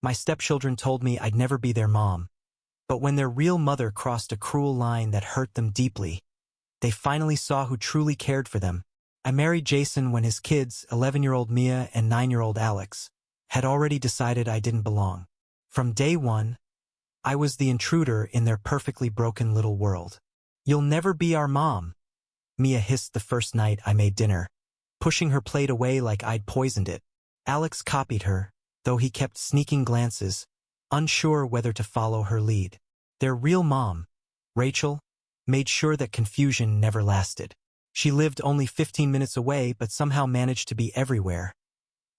My stepchildren told me I'd never be their mom. But when their real mother crossed a cruel line that hurt them deeply, they finally saw who truly cared for them. I married Jason when his kids, 11-year-old Mia and 9-year-old Alex, had already decided I didn't belong. From day one, I was the intruder in their perfectly broken little world. "You'll never be our mom," Mia hissed the first night I made dinner, pushing her plate away like I'd poisoned it. Alex copied her, though he kept sneaking glances, unsure whether to follow her lead. Their real mom, Rachel, made sure that confusion never lasted. She lived only 15 minutes away but somehow managed to be everywhere.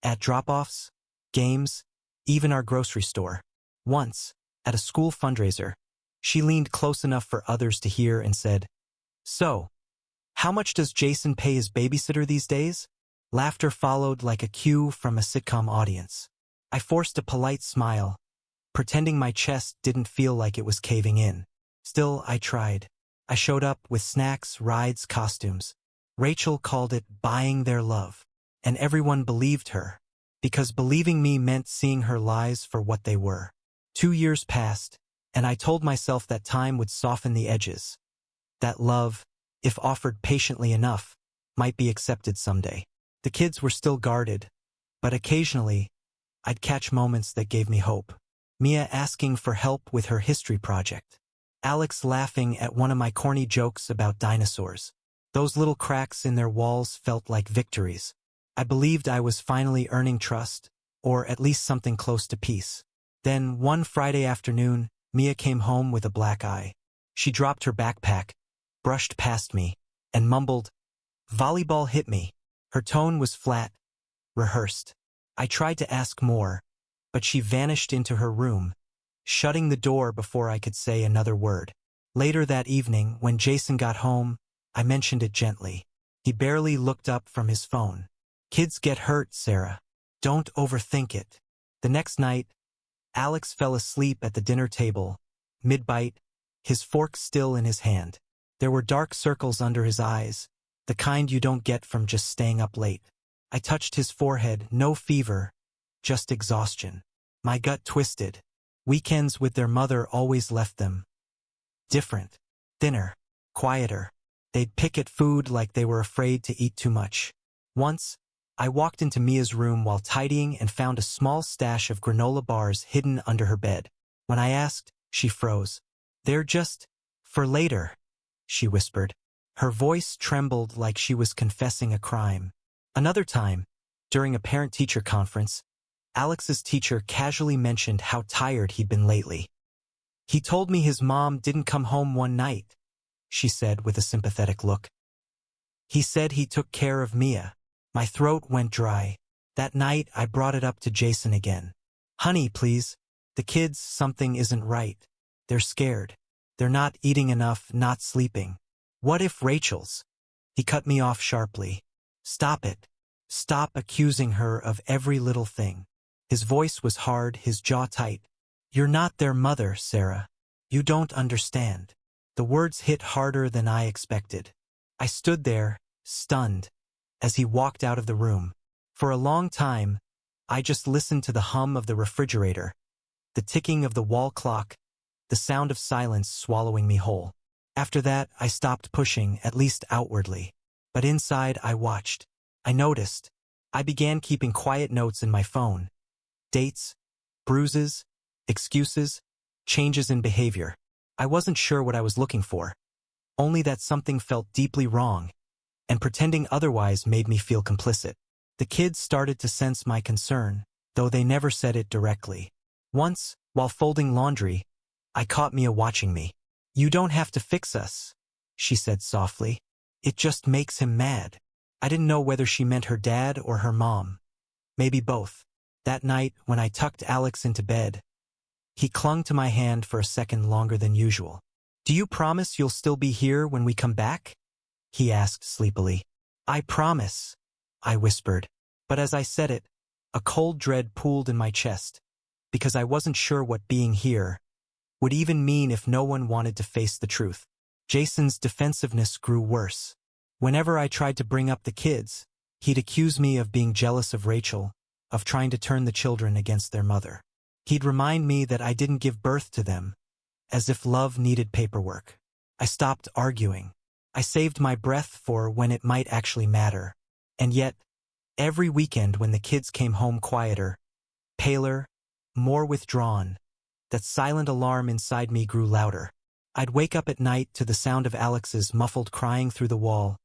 At drop-offs, games, even our grocery store. Once, at a school fundraiser, she leaned close enough for others to hear and said, "So, how much does Jason pay his babysitter these days?" Laughter followed like a cue from a sitcom audience. I forced a polite smile, pretending my chest didn't feel like it was caving in. Still, I tried. I showed up with snacks, rides, costumes. Rachel called it buying their love, and everyone believed her, because believing me meant seeing her lies for what they were. 2 years passed, and I told myself that time would soften the edges. That love, if offered patiently enough, might be accepted someday. The kids were still guarded, but occasionally, I'd catch moments that gave me hope. Mia asking for help with her history project. Alex laughing at one of my corny jokes about dinosaurs. Those little cracks in their walls felt like victories. I believed I was finally earning trust, or at least something close to peace. Then, one Friday afternoon, Mia came home with a black eye. She dropped her backpack, brushed past me, and mumbled, "Volleyball hit me." Her tone was flat, rehearsed. I tried to ask more, but she vanished into her room, shutting the door before I could say another word. Later that evening, when Jason got home, I mentioned it gently. He barely looked up from his phone. "Kids get hurt, Sarah. Don't overthink it." The next night, Alex fell asleep at the dinner table, mid-bite, his fork still in his hand. There were dark circles under his eyes, the kind you don't get from just staying up late. I touched his forehead, no fever, just exhaustion. My gut twisted. Weekends with their mother always left them different, thinner, quieter. They'd pick at food like they were afraid to eat too much. Once, I walked into Mia's room while tidying and found a small stash of granola bars hidden under her bed. When I asked, she froze. "They're just for later," she whispered. Her voice trembled like she was confessing a crime. Another time, during a parent-teacher conference, Alex's teacher casually mentioned how tired he'd been lately. "He told me his mom didn't come home one night," she said with a sympathetic look. "He said he took care of Mia." My throat went dry. That night, I brought it up to Jason again. "Honey, please. The kids, something isn't right. They're scared. They're not eating enough, not sleeping. What if Rachel's?" He cut me off sharply. "Stop it. Stop accusing her of every little thing." His voice was hard, his jaw tight. "You're not their mother, Sarah. You don't understand." The words hit harder than I expected. I stood there, stunned, as he walked out of the room. For a long time, I just listened to the hum of the refrigerator, the ticking of the wall clock, the sound of silence swallowing me whole. After that, I stopped pushing, at least outwardly. But inside, I watched. I noticed. I began keeping quiet notes in my phone. Dates, bruises, excuses, changes in behavior. I wasn't sure what I was looking for. Only that something felt deeply wrong, and pretending otherwise made me feel complicit. The kids started to sense my concern, though they never said it directly. Once, while folding laundry, I caught Mia watching me. "You don't have to fix us," she said softly. "It just makes him mad." I didn't know whether she meant her dad or her mom. Maybe both. That night, when I tucked Alex into bed, he clung to my hand for a second longer than usual. "Do you promise you'll still be here when we come back?" he asked sleepily. "I promise," I whispered. But as I said it, a cold dread pooled in my chest, because I wasn't sure what being here would even mean if no one wanted to face the truth. Jason's defensiveness grew worse. Whenever I tried to bring up the kids, he'd accuse me of being jealous of Rachel, of trying to turn the children against their mother. He'd remind me that I didn't give birth to them, as if love needed paperwork. I stopped arguing. I saved my breath for when it might actually matter. And yet, every weekend when the kids came home quieter, paler, more withdrawn, that silent alarm inside me grew louder. I'd wake up at night to the sound of Alex's muffled crying through the wall,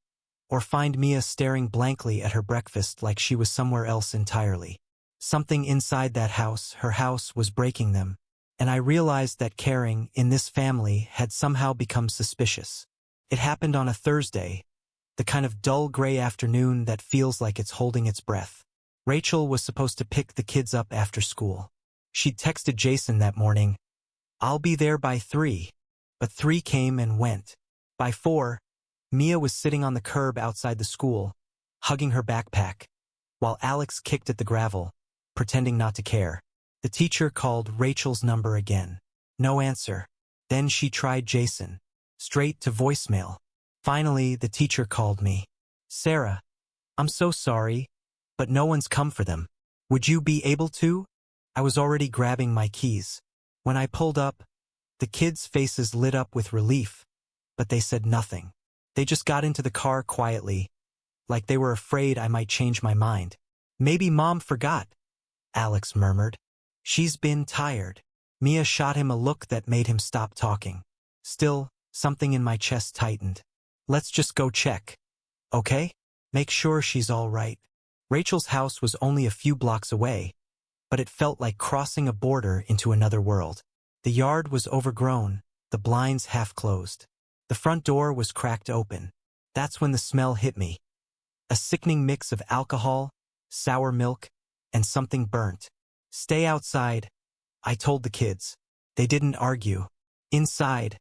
or find Mia staring blankly at her breakfast like she was somewhere else entirely. Something inside that house, her house, was breaking them, and I realized that caring in this family had somehow become suspicious. It happened on a Thursday, the kind of dull gray afternoon that feels like it's holding its breath. Rachel was supposed to pick the kids up after school. She'd texted Jason that morning, "I'll be there by 3, but 3 came and went. By 4, Mia was sitting on the curb outside the school, hugging her backpack, while Alex kicked at the gravel, pretending not to care. The teacher called Rachel's number again. No answer. Then she tried Jason. Straight to voicemail. Finally, the teacher called me. "Sarah, I'm so sorry, but no one's come for them. Would you be able to?" I was already grabbing my keys. When I pulled up, the kids' faces lit up with relief, but they said nothing. They just got into the car quietly, like they were afraid I might change my mind. "Maybe Mom forgot," Alex murmured. "She's been tired." Mia shot him a look that made him stop talking. Still, something in my chest tightened. "Let's just go check. Okay? Make sure she's all right." Rachel's house was only a few blocks away, but it felt like crossing a border into another world. The yard was overgrown, the blinds half closed. The front door was cracked open. That's when the smell hit me. A sickening mix of alcohol, sour milk, and something burnt. "Stay outside," I told the kids. They didn't argue. Inside,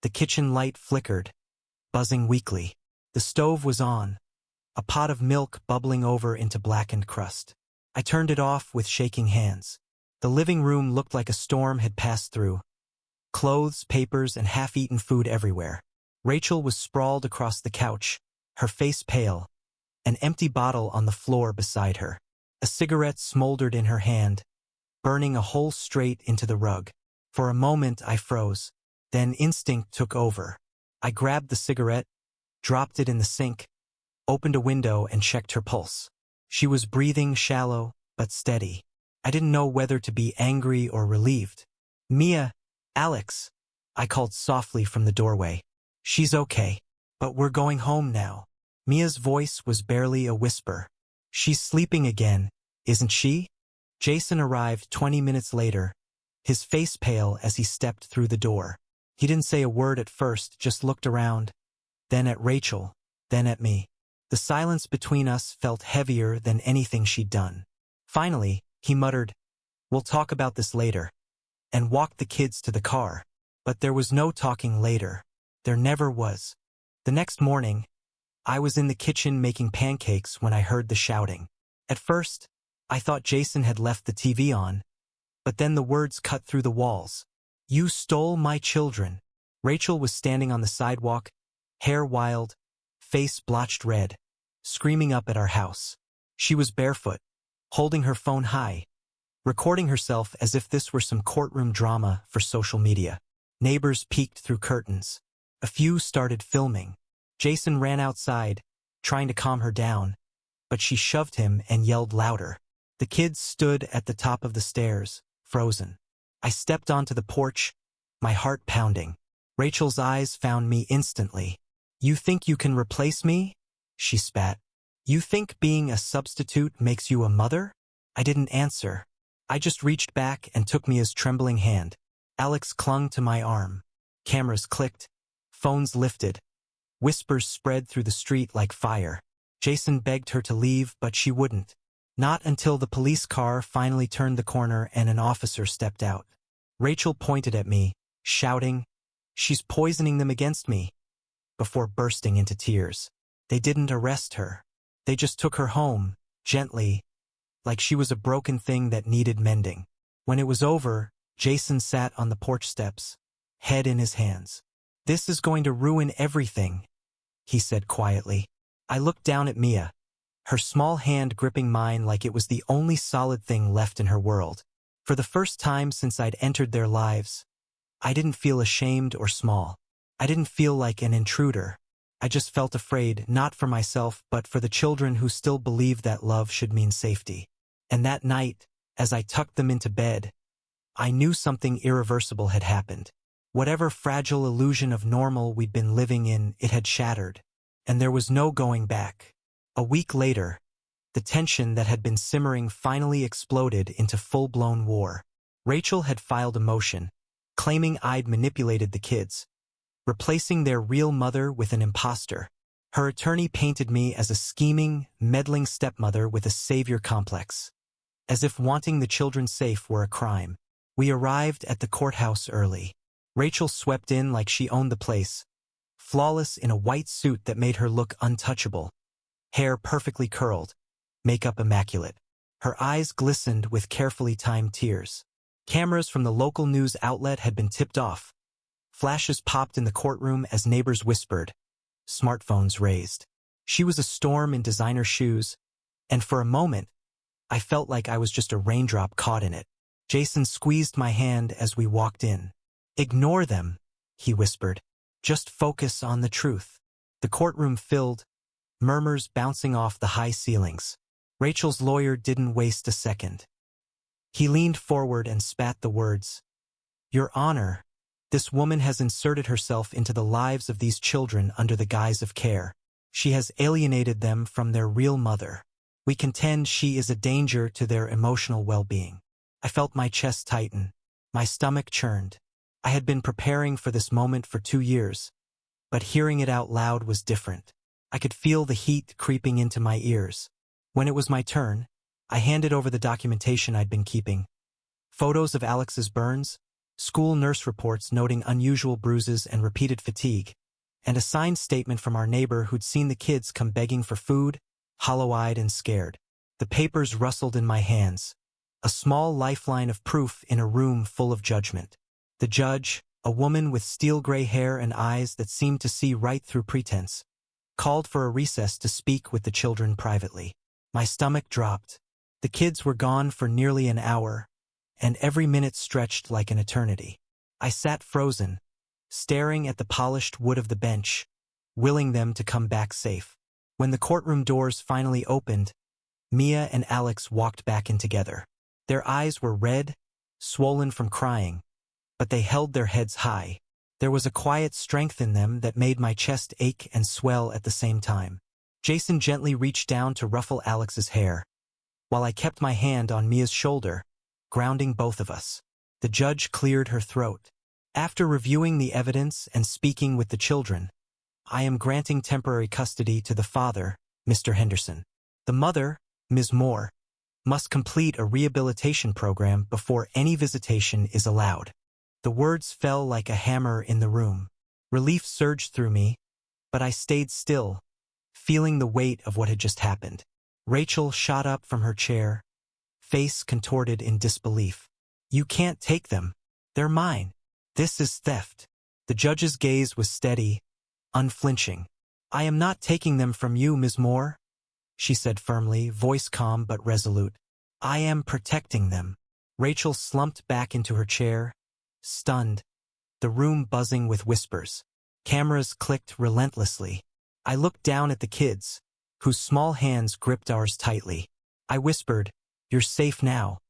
the kitchen light flickered, buzzing weakly. The stove was on, a pot of milk bubbling over into blackened crust. I turned it off with shaking hands. The living room looked like a storm had passed through. Clothes, papers, and half-eaten food everywhere. Rachel was sprawled across the couch, her face pale, an empty bottle on the floor beside her. A cigarette smoldered in her hand, burning a hole straight into the rug. For a moment I froze. Then instinct took over. I grabbed the cigarette, dropped it in the sink, opened a window and checked her pulse. She was breathing shallow but steady. I didn't know whether to be angry or relieved. "Mia, Alex," I called softly from the doorway. "She's okay, but we're going home now." Mia's voice was barely a whisper. "She's sleeping again, isn't she?" Jason arrived 20 minutes later, his face pale as he stepped through the door. He didn't say a word at first, just looked around, then at Rachel, then at me. The silence between us felt heavier than anything she'd done. Finally, he muttered, "We'll talk about this later," and walked the kids to the car. But there was no talking later. There never was. The next morning, I was in the kitchen making pancakes when I heard the shouting. At first, I thought Jason had left the TV on, but then the words cut through the walls. "You stole my children." Rachel was standing on the sidewalk, hair wild, face blotched red, screaming up at our house. She was barefoot, holding her phone high, recording herself as if this were some courtroom drama for social media. Neighbors peeked through curtains. A few started filming. Jason ran outside, trying to calm her down, but she shoved him and yelled louder. The kids stood at the top of the stairs, frozen. I stepped onto the porch, my heart pounding. Rachel's eyes found me instantly. "You think you can replace me?" she spat. "You think being a substitute makes you a mother?" I didn't answer. I just reached back and took Mia's trembling hand. Alex clung to my arm. Cameras clicked. Phones lifted. Whispers spread through the street like fire. Jason begged her to leave, but she wouldn't. Not until the police car finally turned the corner and an officer stepped out. Rachel pointed at me, shouting, "She's poisoning them against me," before bursting into tears. They didn't arrest her. They just took her home, gently, like she was a broken thing that needed mending. When it was over, Jason sat on the porch steps, head in his hands. "This is going to ruin everything," he said quietly. I looked down at Mia, her small hand gripping mine like it was the only solid thing left in her world. For the first time since I'd entered their lives, I didn't feel ashamed or small. I didn't feel like an intruder. I just felt afraid, not for myself, but for the children who still believed that love should mean safety. And that night, as I tucked them into bed, I knew something irreversible had happened. Whatever fragile illusion of normal we'd been living in, it had shattered. And there was no going back. A week later, the tension that had been simmering finally exploded into full-blown war. Rachel had filed a motion, claiming I'd manipulated the kids, replacing their real mother with an imposter. Her attorney painted me as a scheming, meddling stepmother with a savior complex, as if wanting the children safe were a crime. We arrived at the courthouse early. Rachel swept in like she owned the place, flawless in a white suit that made her look untouchable, hair perfectly curled, makeup immaculate. Her eyes glistened with carefully timed tears. Cameras from the local news outlet had been tipped off. Flashes popped in the courtroom as neighbors whispered, smartphones raised. She was a storm in designer shoes, and for a moment, I felt like I was just a raindrop caught in it. Jason squeezed my hand as we walked in. "Ignore them," he whispered. "Just focus on the truth." The courtroom filled, murmurs bouncing off the high ceilings. Rachel's lawyer didn't waste a second. He leaned forward and spat the words, "Your Honor, this woman has inserted herself into the lives of these children under the guise of care. She has alienated them from their real mother. We contend she is a danger to their emotional well-being." I felt my chest tighten. My stomach churned. I had been preparing for this moment for 2 years, but hearing it out loud was different. I could feel the heat creeping into my ears. When it was my turn, I handed over the documentation I'd been keeping. Photos of Alex's burns, school nurse reports noting unusual bruises and repeated fatigue, and a signed statement from our neighbor who'd seen the kids come begging for food, hollow-eyed and scared. The papers rustled in my hands, a small lifeline of proof in a room full of judgment. The judge, a woman with steel-gray hair and eyes that seemed to see right through pretense, called for a recess to speak with the children privately. My stomach dropped. The kids were gone for nearly an hour, and every minute stretched like an eternity. I sat frozen, staring at the polished wood of the bench, willing them to come back safe. When the courtroom doors finally opened, Mia and Alex walked back in together. Their eyes were red, swollen from crying, but they held their heads high. There was a quiet strength in them that made my chest ache and swell at the same time. Jason gently reached down to ruffle Alex's hair, while I kept my hand on Mia's shoulder, grounding both of us. The judge cleared her throat. "After reviewing the evidence and speaking with the children, I am granting temporary custody to the father, Mr. Henderson. The mother, Ms. Moore, must complete a rehabilitation program before any visitation is allowed." The words fell like a hammer in the room. Relief surged through me, but I stayed still, feeling the weight of what had just happened. Rachel shot up from her chair, face contorted in disbelief. "You can't take them. They're mine. This is theft." The judge's gaze was steady, unflinching. "I am not taking them from you, Ms. Moore," she said firmly, voice calm but resolute. "I am protecting them." Rachel slumped back into her chair, stunned, the room buzzing with whispers. Cameras clicked relentlessly. I looked down at the kids, whose small hands gripped ours tightly. I whispered, "You're safe now,"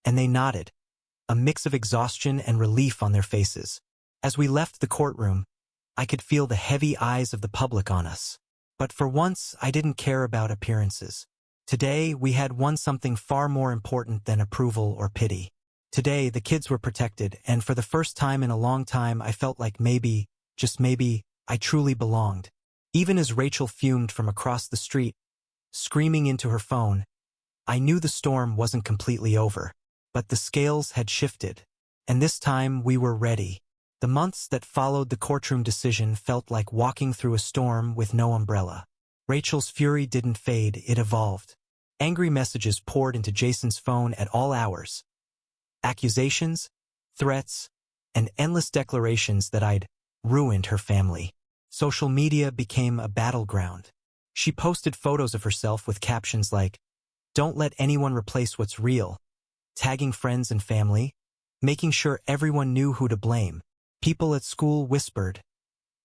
and they nodded, a mix of exhaustion and relief on their faces. As we left the courtroom, I could feel the heavy eyes of the public on us. But for once, I didn't care about appearances. Today, we had won something far more important than approval or pity. Today, the kids were protected, and for the first time in a long time, I felt like maybe, just maybe, I truly belonged. Even as Rachel fumed from across the street, screaming into her phone, I knew the storm wasn't completely over. But the scales had shifted, and this time we were ready. The months that followed the courtroom decision felt like walking through a storm with no umbrella. Rachel's fury didn't fade, it evolved. Angry messages poured into Jason's phone at all hours. Accusations, threats, and endless declarations that I'd ruined her family. Social media became a battleground. She posted photos of herself with captions like, "Don't let anyone replace what's real. tagging friends and family, making sure everyone knew who to blame. People at school whispered,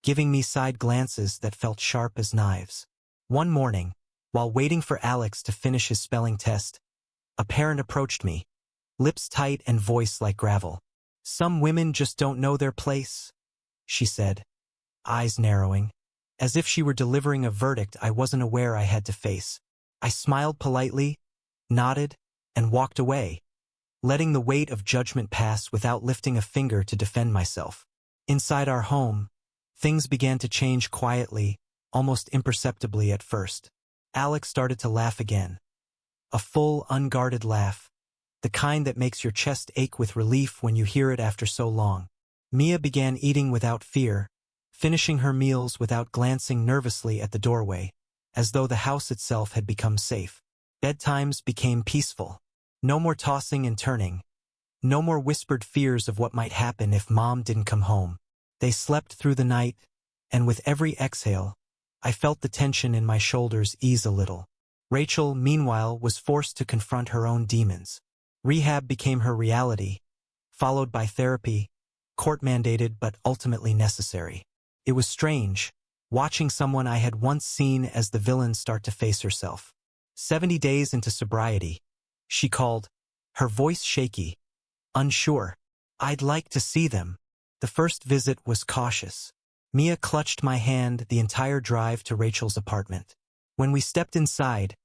giving me side glances that felt sharp as knives. One morning, while waiting for Alex to finish his spelling test, a parent approached me, lips tight and voice like gravel. "Some women just don't know their place," she said, eyes narrowing, as if she were delivering a verdict I wasn't aware I had to face. I smiled politely, nodded, and walked away, letting the weight of judgment pass without lifting a finger to defend myself. Inside our home, things began to change quietly, almost imperceptibly at first. Alex started to laugh again. A full, unguarded laugh, the kind that makes your chest ache with relief when you hear it after so long. Mia began eating without fear, finishing her meals without glancing nervously at the doorway, as though the house itself had become safe. Bedtimes became peaceful. No more tossing and turning. No more whispered fears of what might happen if Mom didn't come home. They slept through the night, and with every exhale, I felt the tension in my shoulders ease a little. Rachel, meanwhile, was forced to confront her own demons. Rehab became her reality, followed by therapy, court-mandated but ultimately necessary. It was strange, watching someone I had once seen as the villain start to face herself. 70 days into sobriety, she called, her voice shaky, unsure. "I'd like to see them." The first visit was cautious. Mia clutched my hand the entire drive to Rachel's apartment. When we stepped inside,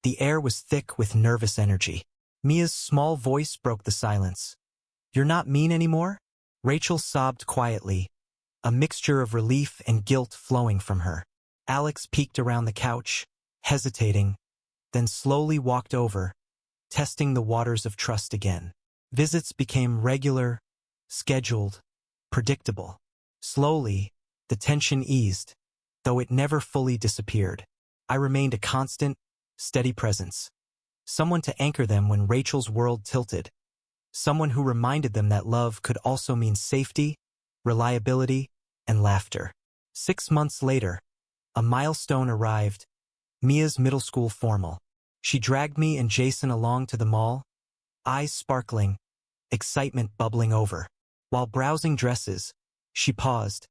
the air was thick with nervous energy. Mia's small voice broke the silence. "You're not mean anymore?" Rachel sobbed quietly, a mixture of relief and guilt flowing from her. Alex peeked around the couch, hesitating, then slowly walked over, testing the waters of trust again. Visits became regular, scheduled, predictable. Slowly, the tension eased, though it never fully disappeared. I remained a constant, steady presence. Someone to anchor them when Rachel's world tilted. Someone who reminded them that love could also mean safety, reliability, and laughter. 6 months later, a milestone arrived, Mia's middle school formal. She dragged me and Jason along to the mall, eyes sparkling, excitement bubbling over. While browsing dresses, she paused,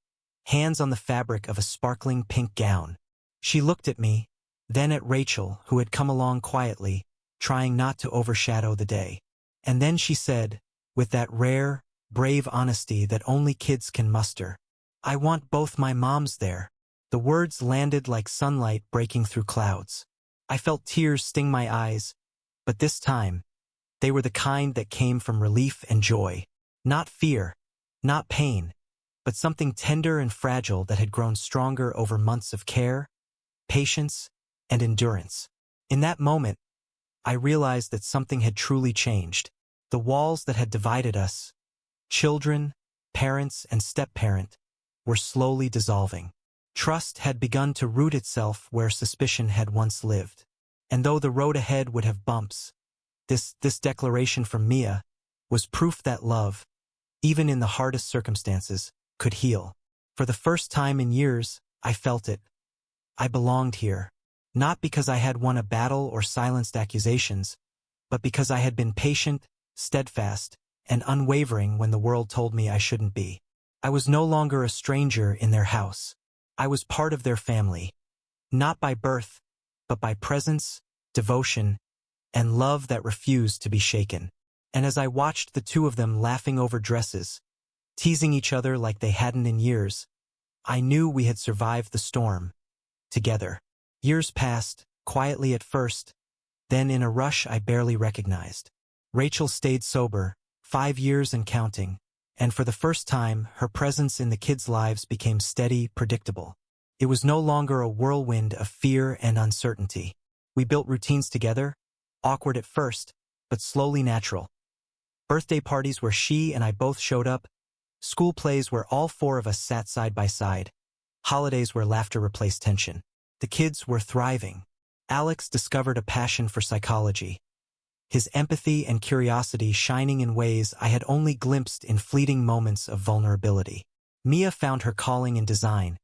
hands on the fabric of a sparkling pink gown. She looked at me, then at Rachel, who had come along quietly, trying not to overshadow the day. And then she said, with that rare, brave honesty that only kids can muster, "I want both my moms there." The words landed like sunlight breaking through clouds. I felt tears sting my eyes, but this time, they were the kind that came from relief and joy. Not fear, not pain, but something tender and fragile that had grown stronger over months of care, patience, and endurance. In that moment, I realized that something had truly changed. The walls that had divided us, children, parents, and step-parent, were slowly dissolving. Trust had begun to root itself where suspicion had once lived. And though the road ahead would have bumps, this declaration from Mia was proof that love, even in the hardest circumstances, could heal. For the first time in years, I felt it. I belonged here, not because I had won a battle or silenced accusations, but because I had been patient, steadfast, and unwavering when the world told me I shouldn't be. I was no longer a stranger in their house. I was part of their family, not by birth, but by presence, devotion, and love that refused to be shaken. And as I watched the two of them laughing over dresses, teasing each other like they hadn't in years, I knew we had survived the storm, together. Years passed, quietly at first, then in a rush I barely recognized. Rachel stayed sober, 5 years and counting, and for the first time, her presence in the kids' lives became steady, predictable. It was no longer a whirlwind of fear and uncertainty. We built routines together, awkward at first, but slowly natural. Birthday parties where she and I both showed up, school plays where all 4 of us sat side by side, holidays where laughter replaced tension. The kids were thriving. Alex discovered a passion for psychology, his empathy and curiosity shining in ways I had only glimpsed in fleeting moments of vulnerability. Mia found her calling in design,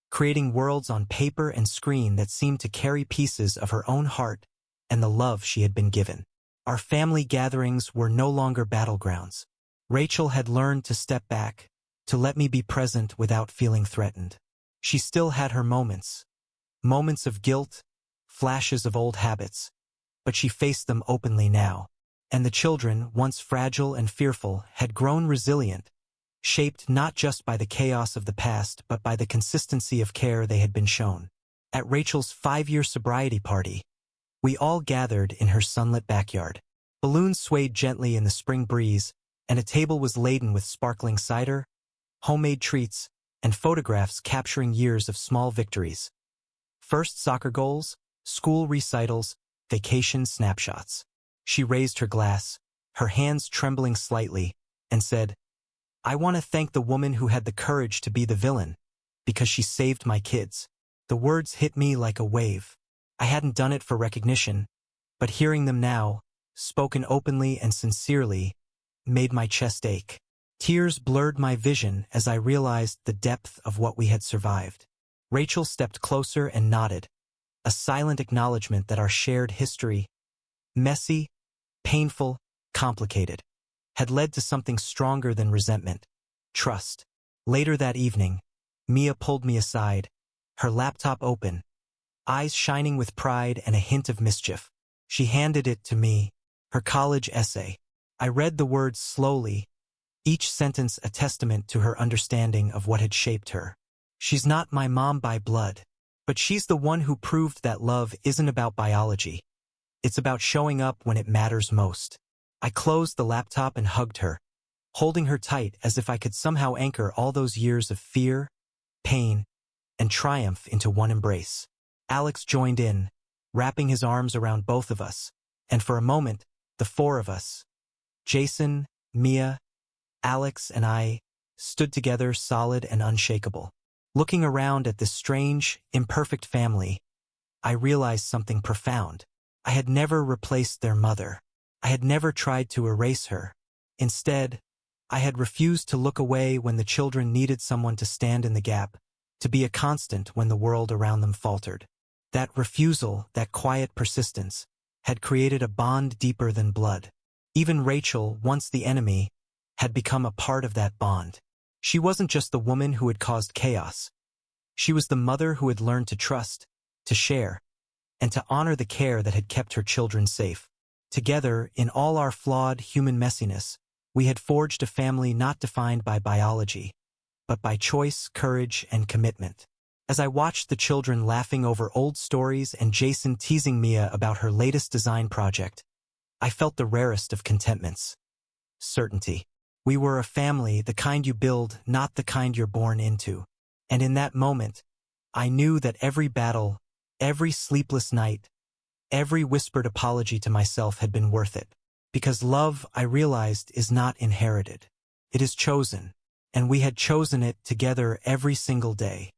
creating worlds on paper and screen that seemed to carry pieces of her own heart and the love she had been given. Our family gatherings were no longer battlegrounds. Rachel had learned to step back, to let me be present without feeling threatened. She still had her moments. Moments of guilt, flashes of old habits. But she faced them openly now. And the children, once fragile and fearful, had grown resilient, shaped not just by the chaos of the past but by the consistency of care they had been shown. At Rachel's 5-year sobriety party, we all gathered in her sunlit backyard. Balloons swayed gently in the spring breeze, and a table was laden with sparkling cider, homemade treats, and photographs capturing years of small victories. First soccer goals, school recitals, vacation snapshots. She raised her glass, her hands trembling slightly, and said, "I want to thank the woman who had the courage to be the villain, because she saved my kids." The words hit me like a wave. I hadn't done it for recognition, but hearing them now, spoken openly and sincerely, made my chest ache. Tears blurred my vision as I realized the depth of what we had survived. Rachel stepped closer and nodded, a silent acknowledgement that our shared history, messy, painful, complicated, had led to something stronger than resentment, trust. Later that evening, Mia pulled me aside, her laptop open, eyes shining with pride and a hint of mischief. She handed it to me, her college essay. I read the words slowly, each sentence a testament to her understanding of what had shaped her. She's not my mom by blood, but she's the one who proved that love isn't about biology. It's about showing up when it matters most. I closed the laptop and hugged her, holding her tight as if I could somehow anchor all those years of fear, pain, and triumph into one embrace. Alex joined in, wrapping his arms around both of us, and for a moment, the four of us, Jason, Mia, Alex, and I, stood together solid and unshakable. Looking around at this strange, imperfect family, I realized something profound. I had never replaced their mother. I had never tried to erase her. Instead, I had refused to look away when the children needed someone to stand in the gap, to be a constant when the world around them faltered. That refusal, that quiet persistence, had created a bond deeper than blood. Even Rachel, once the enemy, had become a part of that bond. She wasn't just the woman who had caused chaos. She was the mother who had learned to trust, to share, and to honor the care that had kept her children safe. Together, in all our flawed human messiness, we had forged a family not defined by biology, but by choice, courage, and commitment. As I watched the children laughing over old stories and Jason teasing Mia about her latest design project, I felt the rarest of contentments. Certainty. We were a family, the kind you build, not the kind you're born into. And in that moment, I knew that every battle, every sleepless night, every whispered apology to myself had been worth it. Because love, I realized, is not inherited. It is chosen. And we had chosen it together every single day.